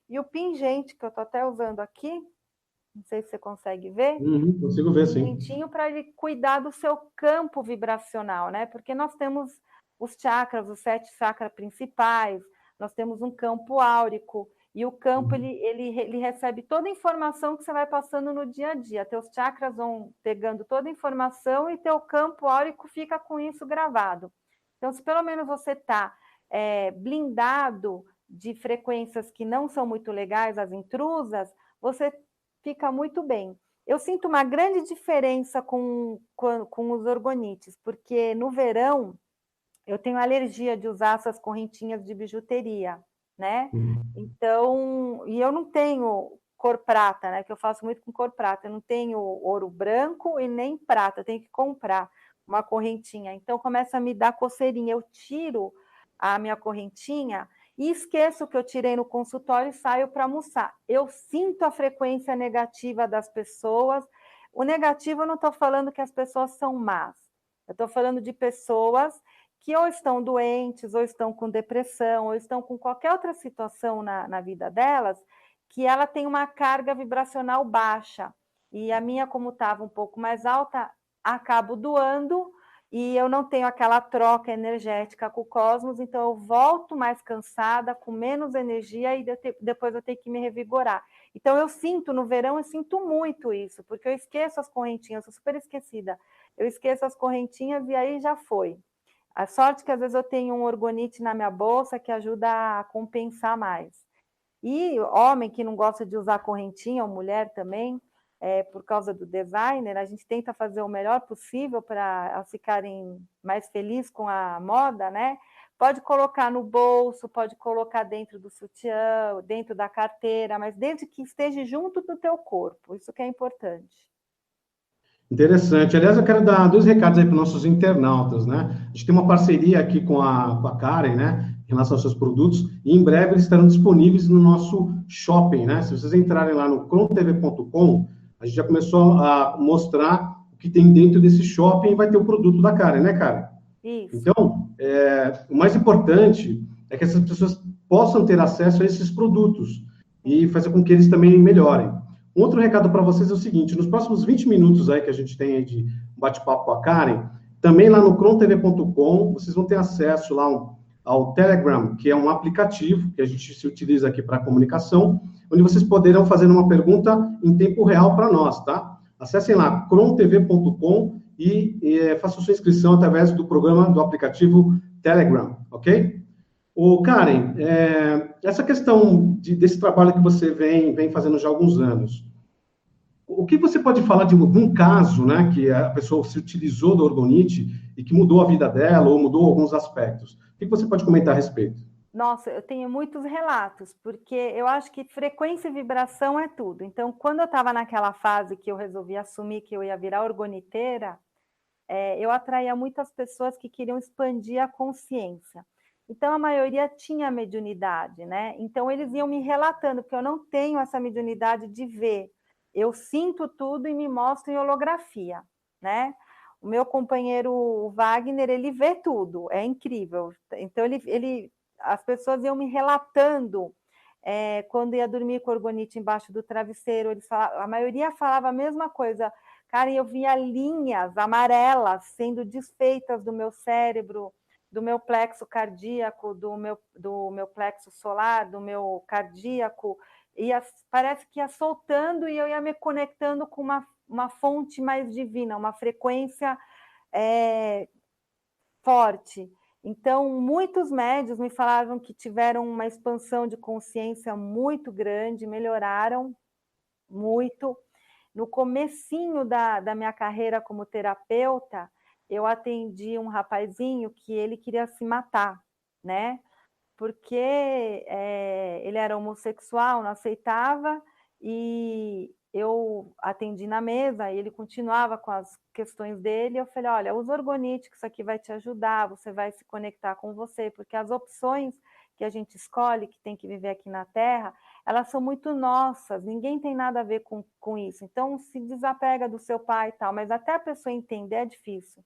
E o pingente, que eu estou até usando aqui, não sei se você consegue ver, Consigo ver, sim. para ele cuidar do seu campo vibracional, né? Porque nós temos os chakras, os 7 chakras principais, nós temos um campo áurico, e o campo ele recebe toda a informação que você vai passando no dia a dia. Teus chakras vão pegando toda a informação e teu campo áurico fica com isso gravado. Então, se pelo menos você está blindado de frequências que não são muito legais, as intrusas, você fica muito bem. Eu sinto uma grande diferença com os orgonites, porque no verão eu tenho alergia de usar essas correntinhas de bijuteria, né? Então, e eu não tenho cor prata, né? Que eu faço muito com cor prata. Eu não tenho ouro branco e nem prata. Eu tenho que comprar uma correntinha. Então, começa a me dar coceirinha. Eu tiro a minha correntinha e esqueço que eu tirei no consultório e saio para almoçar. Eu sinto a frequência negativa das pessoas. O negativo, eu não estou falando que as pessoas são más. Eu estou falando de pessoas que ou estão doentes, ou estão com depressão, ou estão com qualquer outra situação na vida delas, que ela tem uma carga vibracional baixa. E a minha, como estava um pouco mais alta, acabo doando, e eu não tenho aquela troca energética com o cosmos, então eu volto mais cansada, com menos energia, e depois eu tenho que me revigorar. Então eu sinto, no verão, eu sinto muito isso, porque eu esqueço as correntinhas, eu sou super esquecida. Eu esqueço as correntinhas e aí já foi. A sorte é que às vezes eu tenho um orgonite na minha bolsa que ajuda a compensar mais. E homem que não gosta de usar correntinha, ou mulher também, por causa do designer, a gente tenta fazer o melhor possível para elas ficarem mais felizes com a moda, né? Pode colocar no bolso, pode colocar dentro do sutiã, dentro da carteira, mas desde que esteja junto do teu corpo, isso que é importante. Interessante. Aliás, eu quero dar 2 recados aí para os nossos internautas, né? A gente tem uma parceria aqui com a Karen, né? Em relação aos seus produtos, e em breve eles estarão disponíveis no nosso shopping, né? Se vocês entrarem lá no crontv.com, a gente já começou a mostrar o que tem dentro desse shopping e vai ter o produto da Karen, né, Karen? Isso. Então, o mais importante é que essas pessoas possam ter acesso a esses produtos e fazer com que eles também melhorem. Um outro recado para vocês é o seguinte: nos próximos 20 minutos aí que a gente tem aí de bate-papo com a Karen, também lá no crontv.com, vocês vão ter acesso lá ao Telegram, que é um aplicativo que a gente se utiliza aqui para comunicação, onde vocês poderão fazer uma pergunta em tempo real para nós, tá? Acessem lá, crontv.com e façam sua inscrição através do programa, do aplicativo Telegram, ok? Karen, essa questão desse trabalho que você vem fazendo já há alguns anos, o que você pode falar de algum caso, né, que a pessoa se utilizou do orgonite e que mudou a vida dela ou mudou alguns aspectos? O que você pode comentar a respeito? Nossa, eu tenho muitos relatos, porque eu acho que frequência e vibração é tudo. Então, quando eu estava naquela fase que eu resolvi assumir que eu ia virar orgoniteira, eu atraía muitas pessoas que queriam expandir a consciência. Então, a maioria tinha mediunidade, né? Então, eles iam me relatando, porque eu não tenho essa mediunidade de ver. Eu sinto tudo e me mostro em holografia, né? O meu companheiro Wagner, ele vê tudo, é incrível. Então, ele as pessoas iam me relatando quando ia dormir com orgonite embaixo do travesseiro, a maioria falava a mesma coisa. Cara, eu via linhas amarelas sendo desfeitas do meu cérebro, do meu plexo cardíaco, do meu plexo solar, do meu cardíaco, parece que ia soltando e eu ia me conectando com uma fonte mais divina, uma frequência forte. Então, muitos médios me falavam que tiveram uma expansão de consciência muito grande, melhoraram muito. No comecinho da minha carreira como terapeuta, eu atendi um rapazinho que ele queria se matar, né? Porque ele era homossexual, não aceitava, e eu atendi na mesa, e ele continuava com as questões dele, eu falei, olha, usa orgonite, que isso aqui vai te ajudar, você vai se conectar com você, porque as opções que a gente escolhe, que tem que viver aqui na Terra, elas são muito nossas, ninguém tem nada a ver com isso, então se desapega do seu pai e tal, mas até a pessoa entender é difícil.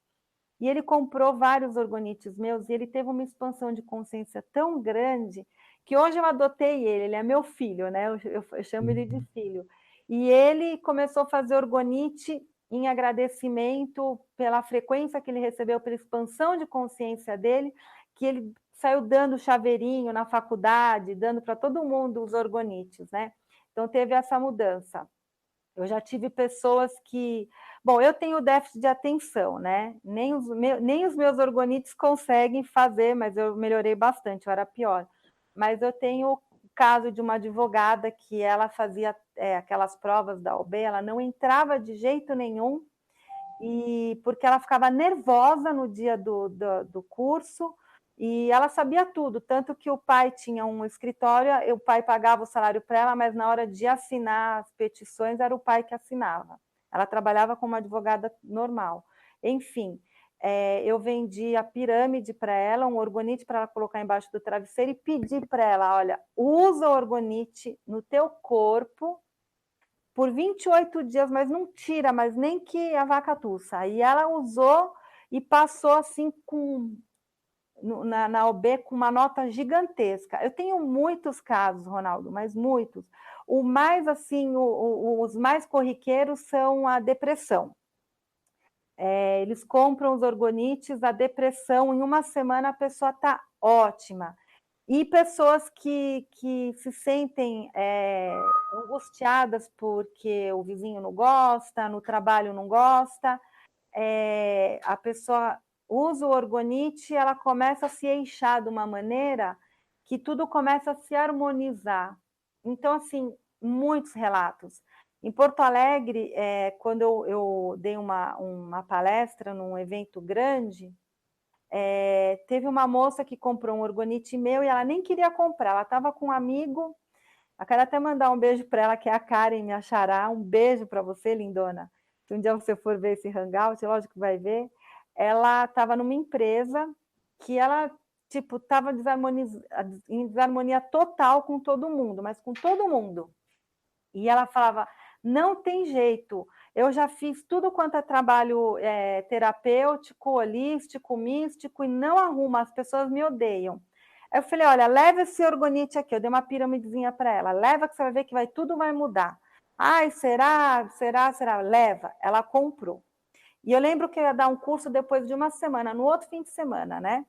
E ele comprou vários orgonites meus e ele teve uma expansão de consciência tão grande que hoje eu adotei ele é meu filho, né? Eu chamo ele de filho. E ele começou a fazer orgonite em agradecimento pela frequência que ele recebeu, pela expansão de consciência dele, que ele saiu dando chaveirinho na faculdade, dando para todo mundo os orgonites, né? Então teve essa mudança. Eu já tive pessoas que... Bom, eu tenho déficit de atenção, né? Nem os meus orgonites conseguem fazer, mas eu melhorei bastante, eu era pior. Mas eu tenho o caso de uma advogada que ela fazia aquelas provas da OAB, ela não entrava de jeito nenhum, e porque ela ficava nervosa no dia do curso, e ela sabia tudo, tanto que o pai tinha um escritório, o pai pagava o salário para ela, mas na hora de assinar as petições era o pai que assinava. Ela trabalhava como advogada normal. Enfim, eu vendi a pirâmide para ela, um orgonite para ela colocar embaixo do travesseiro e pedi para ela, olha, usa o orgonite no teu corpo por 28 dias, mas não tira, mas nem que a vaca tussa. E ela usou e passou assim na OB com uma nota gigantesca. Eu tenho muitos casos, Ronaldo, mas muitos. O mais assim, os mais corriqueiros são a depressão. Eles compram os orgonites, a depressão, em uma semana a pessoa está ótima. E pessoas que se sentem angustiadas porque o vizinho não gosta, no trabalho não gosta, a pessoa usa o orgonite, ela começa a se eixar de uma maneira que tudo começa a se harmonizar. Então, assim, muitos relatos. Em Porto Alegre, quando eu dei uma palestra num evento grande, teve uma moça que comprou um orgonite meu e ela nem queria comprar, ela estava com um amigo. Eu quero até mandar um beijo para ela, que é a Karen, minha xará. Um beijo para você, lindona. Se um dia você for ver esse hangout, lógico que vai ver. Ela estava numa empresa que ela estava em desarmonia total com todo mundo, mas com todo mundo. E ela falava, não tem jeito, eu já fiz tudo quanto é trabalho terapêutico, holístico, místico, e não arruma, as pessoas me odeiam. Aí eu falei, olha, leva esse orgonite aqui, eu dei uma piramidezinha para ela, leva que você vai ver que tudo vai mudar. Ai, será? Leva. Ela comprou. E eu lembro que eu ia dar um curso depois de uma semana, no outro fim de semana, né?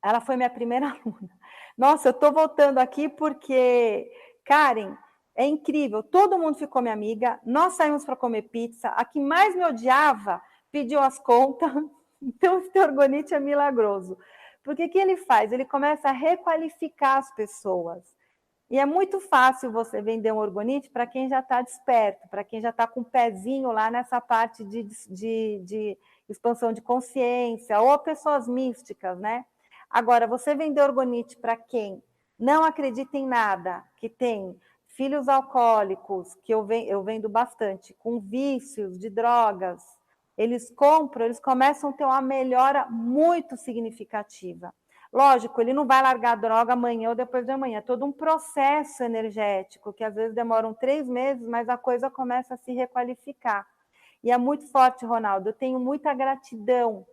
Ela foi minha primeira aluna. Nossa, eu estou voltando aqui porque, Karen, é incrível, todo mundo ficou minha amiga, nós saímos para comer pizza, a que mais me odiava pediu as contas, então esse orgonite é milagroso. Porque o que ele faz? Ele começa a requalificar as pessoas. E é muito fácil você vender um orgonite para quem já está desperto, para quem já está com o pezinho lá nessa parte de expansão de consciência, ou pessoas místicas, né? Agora, você vender orgonite para quem não acredita em nada, que tem filhos alcoólicos, que eu vendo bastante, com vícios de drogas, eles compram, eles começam a ter uma melhora muito significativa. Lógico, ele não vai largar a droga amanhã ou depois de amanhã, é todo um processo energético, que às vezes demoram 3 meses, mas a coisa começa a se requalificar. E é muito forte, Ronaldo, eu tenho muita gratidão,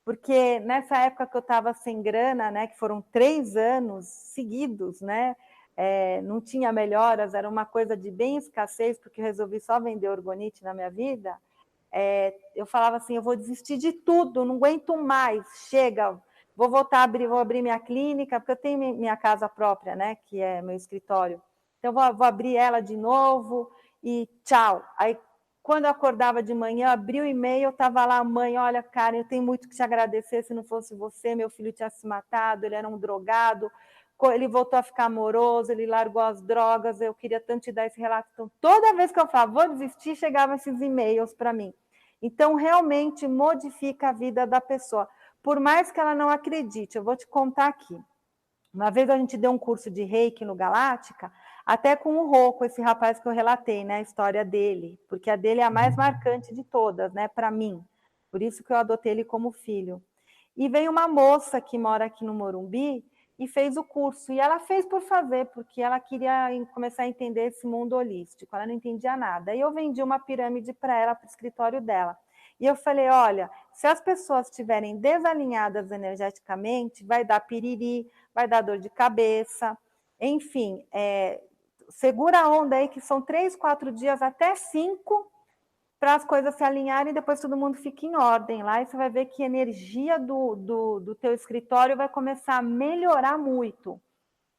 porque nessa época que eu estava sem grana, né, que foram 3 anos seguidos, né, não tinha melhoras, era uma coisa de bem escassez, porque eu resolvi só vender orgonite na minha vida, eu falava assim, eu vou desistir de tudo, não aguento mais, chega, vou voltar a abrir, vou abrir minha clínica, porque eu tenho minha casa própria, né, que é meu escritório, então vou abrir ela de novo e tchau. Aí, quando eu acordava de manhã, abri o e-mail, estava lá, mãe, olha, Karen, eu tenho muito que te agradecer, se não fosse você, meu filho tinha se matado, ele era um drogado, ele voltou a ficar amoroso, ele largou as drogas, eu queria tanto te dar esse relato. Então, toda vez que eu falava, vou desistir, chegavam esses e-mails para mim. Então, realmente modifica a vida da pessoa. Por mais que ela não acredite, eu vou te contar aqui. Uma vez a gente deu um curso de Reiki no Galáctica, até com o Rô, com esse rapaz que eu relatei, né, a história dele, porque a dele é a mais marcante de todas, né, para mim. Por isso que eu adotei ele como filho. E veio uma moça que mora aqui no Morumbi e fez o curso. E ela fez por fazer, porque ela queria começar a entender esse mundo holístico. Ela não entendia nada. E eu vendi uma pirâmide para ela, para o escritório dela. E eu falei, olha, se as pessoas estiverem desalinhadas energeticamente, vai dar piriri, vai dar dor de cabeça, enfim, segura a onda aí, que são 3, 4 dias, até 5, para as coisas se alinharem e depois todo mundo fica em ordem lá, e você vai ver que a energia do teu escritório vai começar a melhorar muito.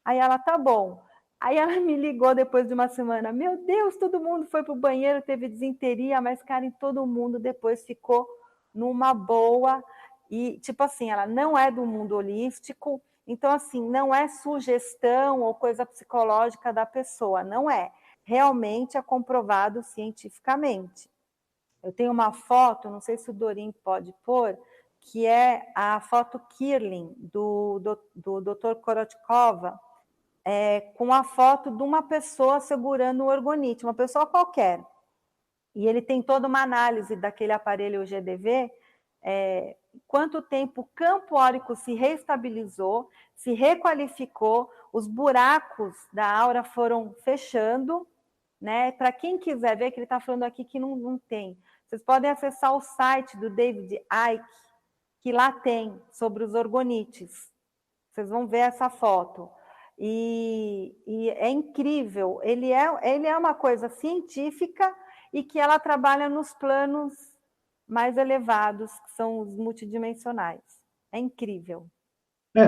Aí ela, tá bom. Aí ela me ligou depois de uma semana, meu Deus, todo mundo foi para o banheiro, teve desinteria, mas, Karen, todo mundo depois ficou numa boa, e, tipo assim, ela não é do mundo holístico, então, assim, não é sugestão ou coisa psicológica da pessoa, não é. Realmente é comprovado cientificamente. Eu tenho uma foto, não sei se o Dorim pode pôr, que é a foto Kirling, do Dr. Korotkova, com a foto de uma pessoa segurando o orgonite, uma pessoa qualquer. E ele tem toda uma análise daquele aparelho GDV, quanto tempo o campo órico se reestabilizou, se requalificou, os buracos da aura foram fechando, né? Para quem quiser ver, que ele está falando aqui que não tem, vocês podem acessar o site do David Icke, que lá tem sobre os orgonites. Vocês vão ver essa foto. E é incrível. Ele é uma coisa científica e que ela trabalha nos planos mais elevados, que são os multidimensionais. É incrível.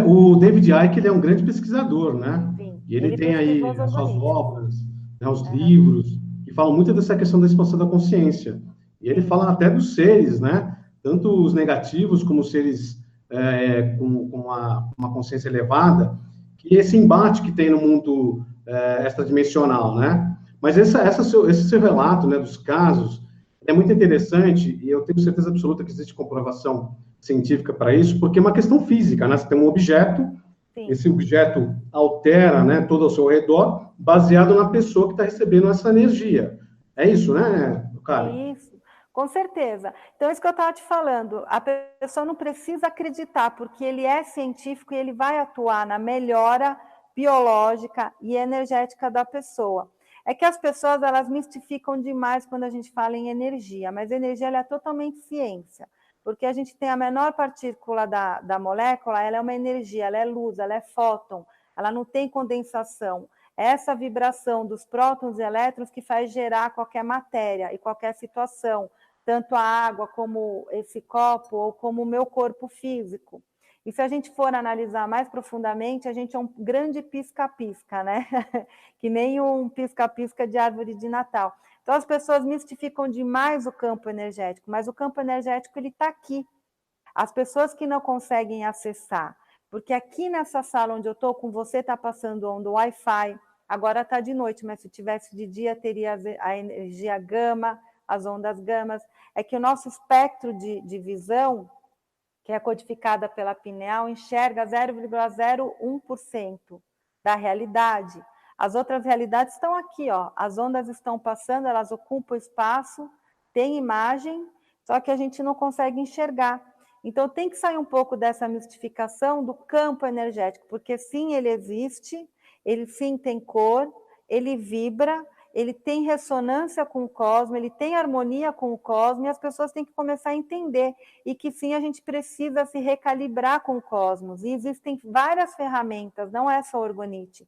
O David Icke, ele é um grande pesquisador, né? Sim, E ele ele tem pesquisou aí os as suas orgonites. obras, né, os livros, que falam muito dessa questão da expansão da consciência. E ele fala até dos seres, né? Tanto os negativos como os seres com uma consciência elevada, que esse embate que tem no mundo extradimensional, né? Mas esse seu relato, né, dos casos, é muito interessante e eu tenho certeza absoluta que existe comprovação científica para isso, porque é uma questão física, né? Você tem um objeto, Sim. esse objeto altera, né, todo ao seu redor, baseado na pessoa que está recebendo essa energia. É isso, né, Karen? Isso, com certeza. Então, isso que eu estava te falando, a pessoa não precisa acreditar, porque ele é científico e ele vai atuar na melhora biológica e energética da pessoa. É que as pessoas, elas mistificam demais quando a gente fala em energia, mas energia ela é totalmente ciência, porque a gente tem a menor partícula da molécula, ela é uma energia, ela é luz, ela é fóton, ela não tem condensação. Essa vibração dos prótons e elétrons que faz gerar qualquer matéria e qualquer situação, tanto a água como esse copo ou como o meu corpo físico. E se a gente for analisar mais profundamente, a gente é um grande pisca-pisca, né? Que nem um pisca-pisca de árvore de Natal. Então as pessoas mistificam demais o campo energético, mas o campo energético ele está aqui. As pessoas que não conseguem acessar, porque aqui nessa sala onde eu estou com você está passando onda Wi-Fi, agora está de noite, mas se tivesse de dia teria a energia gama, as ondas gamas. É que o nosso espectro de visão, que é codificada pela pineal, enxerga 0,01% da realidade. As outras realidades estão aqui, ó. As ondas estão passando, elas ocupam espaço, tem imagem, só que a gente não consegue enxergar. Então, tem que sair um pouco dessa mistificação do campo energético, porque sim, ele existe, ele sim tem cor, ele vibra, ele tem ressonância com o cosmos, ele tem harmonia com o cosmos, e as pessoas têm que começar a entender, e que sim, a gente precisa se recalibrar com o cosmos, e existem várias ferramentas, não é só orgonite,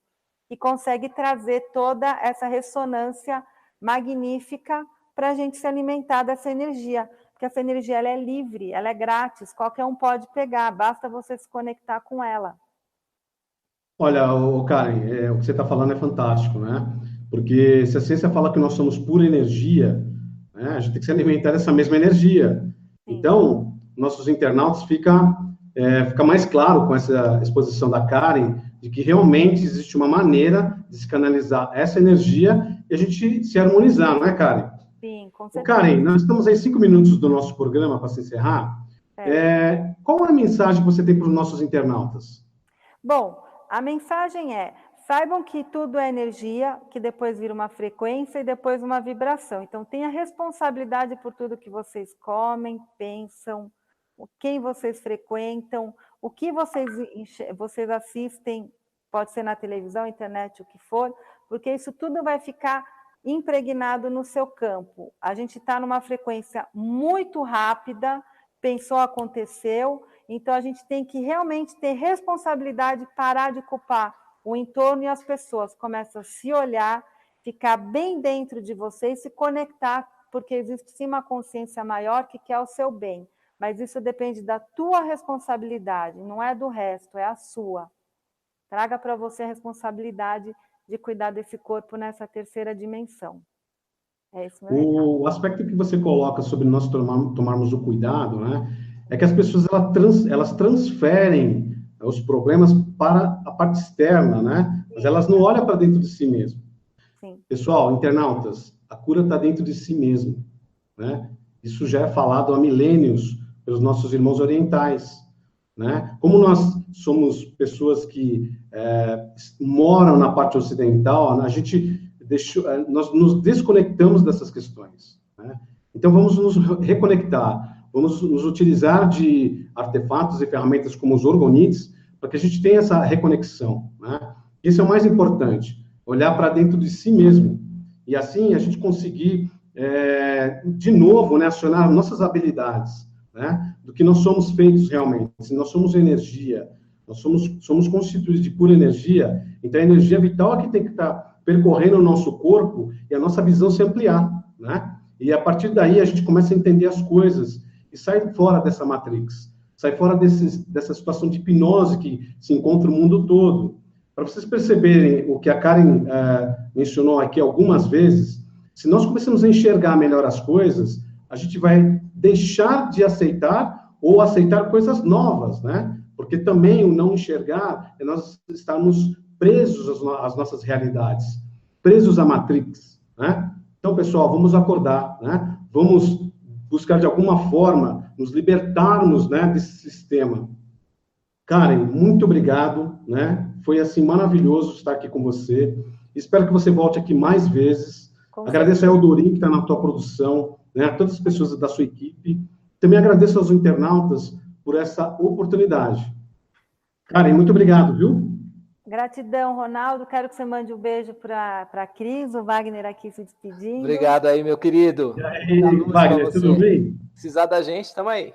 que consegue trazer toda essa ressonância magnífica para a gente se alimentar dessa energia, porque essa energia ela é livre, ela é grátis, qualquer um pode pegar, basta você se conectar com ela. Olha, Karen, o que você está falando é fantástico, né? Porque se a ciência fala que nós somos pura energia, né, a gente tem que se alimentar dessa mesma energia. Sim. Então, nossos internautas fica mais claro com essa exposição da Karen, de que realmente existe uma maneira de se canalizar essa energia e a gente se harmonizar, não é, Karen? Sim, com certeza. Karen, nós estamos aí 5 minutos do nosso programa para se encerrar. Qual é a mensagem que você tem para os nossos internautas? Bom, a mensagem é: saibam que tudo é energia, que depois vira uma frequência e depois uma vibração. Então, tenha responsabilidade por tudo que vocês comem, pensam, quem vocês frequentam, o que vocês assistem, pode ser na televisão, internet, o que for, porque isso tudo vai ficar impregnado no seu campo. A gente está numa frequência muito rápida, pensou, aconteceu, então a gente tem que realmente ter responsabilidade, parar de culpar o entorno e as pessoas, começa a se olhar, ficar bem dentro de você e se conectar, porque existe sim uma consciência maior que quer o seu bem, mas isso depende da tua responsabilidade, não é do resto, é a sua. Traga para você a responsabilidade de cuidar desse corpo nessa terceira dimensão. É isso mesmo. O aspecto que você coloca sobre nós tomarmos o cuidado, né, é que as pessoas elas transferem os problemas para a parte externa, né? Mas elas não olham para dentro de si mesmo. Sim. Pessoal, internautas, a cura está dentro de si mesmo, né? Isso já é falado há milênios pelos nossos irmãos orientais, né? Como nós somos pessoas que moram na parte ocidental, nós nos desconectamos dessas questões, né? Então vamos nos reconectar, vamos nos utilizar de artefatos e ferramentas como os orgonites para que a gente tenha essa reconexão, né? Isso é o mais importante, olhar para dentro de si mesmo e assim a gente conseguir de novo, né, acionar nossas habilidades, né, do que nós somos feitos realmente. Se nós somos energia, nós somos constituídos de pura energia, então a energia vital é que tem que estar percorrendo o nosso corpo e a nossa visão se ampliar, né? E a partir daí a gente começa a entender as coisas e sai fora dessa matrix, sai fora dessa situação de hipnose que se encontra no mundo todo. Para vocês perceberem o que a Karen mencionou aqui algumas vezes, se nós começarmos a enxergar melhor as coisas, a gente vai deixar de aceitar ou aceitar coisas novas, né? Porque também o não enxergar é nós estarmos presos às nossas realidades, presos à Matrix, né? Então, pessoal, vamos acordar, né? Vamos buscar, de alguma forma, nos libertarmos, né, desse sistema. Karen, muito obrigado, né? Foi, assim, maravilhoso estar aqui com você. Espero que você volte aqui mais vezes. Agradeço ao Dorim, que está na tua produção, né? A todas as pessoas da sua equipe. Também agradeço aos internautas por essa oportunidade. Karen, muito obrigado, viu? Gratidão, Ronaldo. Quero que você mande um beijo para a Cris, o Wagner aqui se despedindo. Obrigado aí, meu querido. E aí, Wagner, tudo bem? Precisar da gente, estamos aí.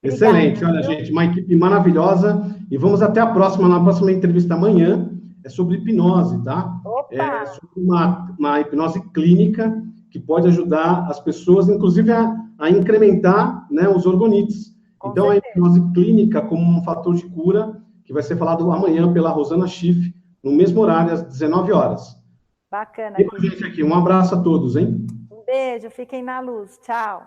Excelente, olha, gente, uma equipe maravilhosa. E vamos até a próxima. Na próxima entrevista amanhã é sobre hipnose, tá? Opa! É sobre uma hipnose clínica que pode ajudar as pessoas, inclusive, a incrementar, né, os orgonites. Então, a hipnose clínica como um fator de cura, que vai ser falado amanhã pela Rosana Schiff, no mesmo horário, às 19 horas. Bacana. E com a gente aqui, um abraço a todos, hein? Um beijo, fiquem na luz. Tchau.